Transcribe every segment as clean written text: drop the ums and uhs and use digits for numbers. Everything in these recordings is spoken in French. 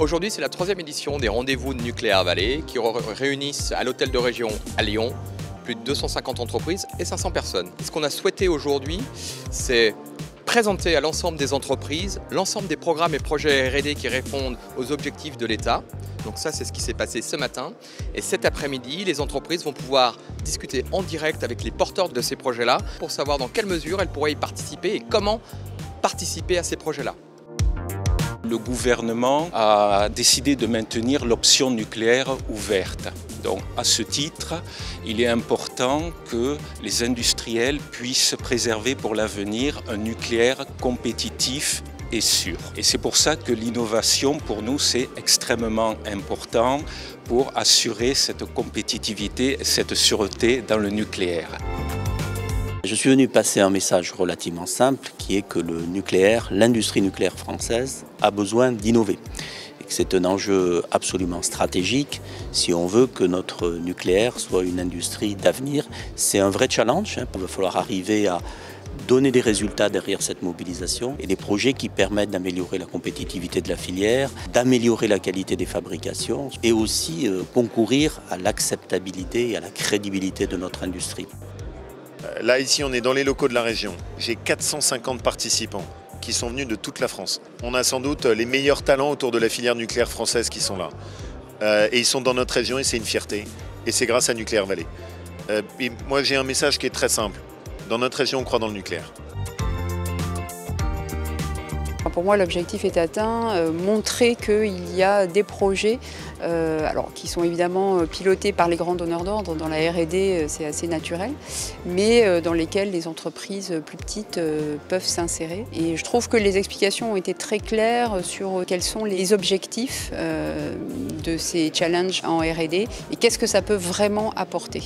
Aujourd'hui, c'est la 3e édition des rendez-vous de Nucléaire Vallée qui réunissent à l'hôtel de région à Lyon plus de 250 entreprises et 500 personnes. Ce qu'on a souhaité aujourd'hui, c'est présenter à l'ensemble des entreprises l'ensemble des programmes et projets R&D qui répondent aux objectifs de l'État. Donc ça, c'est ce qui s'est passé ce matin. Et cet après-midi, les entreprises vont pouvoir discuter en direct avec les porteurs de ces projets-là pour savoir dans quelle mesure elles pourraient y participer et comment participer à ces projets-là. Le gouvernement a décidé de maintenir l'option nucléaire ouverte. Donc, à ce titre, il est important que les industriels puissent préserver pour l'avenir un nucléaire compétitif et sûr. Et c'est pour ça que l'innovation, pour nous, c'est extrêmement important pour assurer cette compétitivité et cette sûreté dans le nucléaire. Je suis venu passer un message relativement simple qui est que le nucléaire, l'industrie nucléaire française a besoin d'innover. C'est un enjeu absolument stratégique si on veut que notre nucléaire soit une industrie d'avenir. C'est un vrai challenge, il va falloir arriver à donner des résultats derrière cette mobilisation et des projets qui permettent d'améliorer la compétitivité de la filière, d'améliorer la qualité des fabrications et aussi concourir à l'acceptabilité et à la crédibilité de notre industrie. Là, ici, on est dans les locaux de la région. J'ai 450 participants qui sont venus de toute la France. On a sans doute les meilleurs talents autour de la filière nucléaire française qui sont là. Et ils sont dans notre région et c'est une fierté. Et c'est grâce à Nucléaire Vallée. Et moi, j'ai un message qui est très simple. Dans notre région, on croit dans le nucléaire. Pour moi, l'objectif est atteint, montrer qu'il y a des projets qui sont évidemment pilotés par les grands donneurs d'ordre. Dans la R&D, c'est assez naturel, mais dans lesquels les entreprises plus petites peuvent s'insérer. Et je trouve que les explications ont été très claires sur quels sont les objectifs de ces challenges en R&D et qu'est-ce que ça peut vraiment apporter.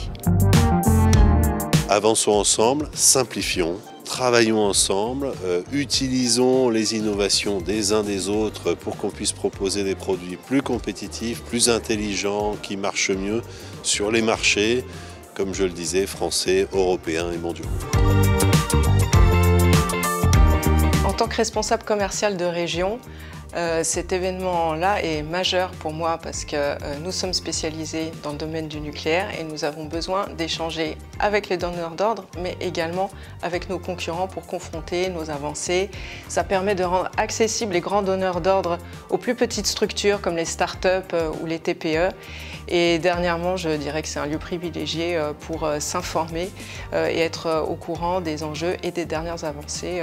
Avançons ensemble, simplifions. Travaillons ensemble, utilisons les innovations des uns des autres pour qu'on puisse proposer des produits plus compétitifs, plus intelligents, qui marchent mieux sur les marchés, comme je le disais, français, européens et mondiaux. En tant que responsable commercial de région, cet événement-là est majeur pour moi parce que nous sommes spécialisés dans le domaine du nucléaire et nous avons besoin d'échanger avec les donneurs d'ordre, mais également avec nos concurrents pour confronter nos avancées. Ça permet de rendre accessibles les grands donneurs d'ordre aux plus petites structures comme les start-up ou les TPE. Et dernièrement, je dirais que c'est un lieu privilégié pour s'informer et être au courant des enjeux et des dernières avancées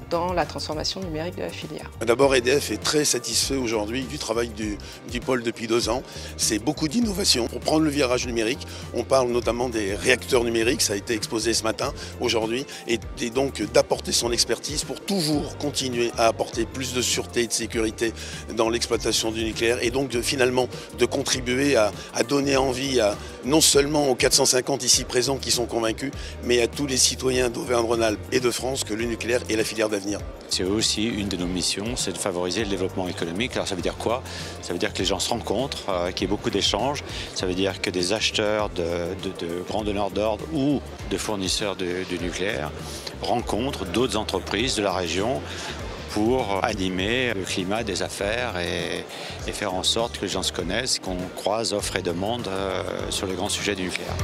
dans la transformation numérique de la filière. D'abord, EDF est très satisfait aujourd'hui du travail du pôle depuis 2 ans. C'est beaucoup d'innovation pour prendre le virage numérique. On parle notamment des réacteurs numériques, ça a été exposé ce matin, aujourd'hui, et donc d'apporter son expertise pour toujours continuer à apporter plus de sûreté et de sécurité dans l'exploitation du nucléaire et donc finalement de contribuer à donner envie non seulement aux 450 ici présents qui sont convaincus, mais à tous les citoyens d'Auvergne-Rhône-Alpes et de France que le nucléaire est la filière d'avenir. C'est aussi une de nos missions, c'est de favoriser le développement économique. Alors ça veut dire quoi? Ça veut dire que les gens se rencontrent, qu'il y ait beaucoup d'échanges. Ça veut dire que des acheteurs de grands donneurs d'ordre ou de fournisseurs du nucléaire rencontrent d'autres entreprises de la région pour animer le climat des affaires et faire en sorte que les gens se connaissent, qu'on croise offre et demande sur les grands sujets du nucléaire.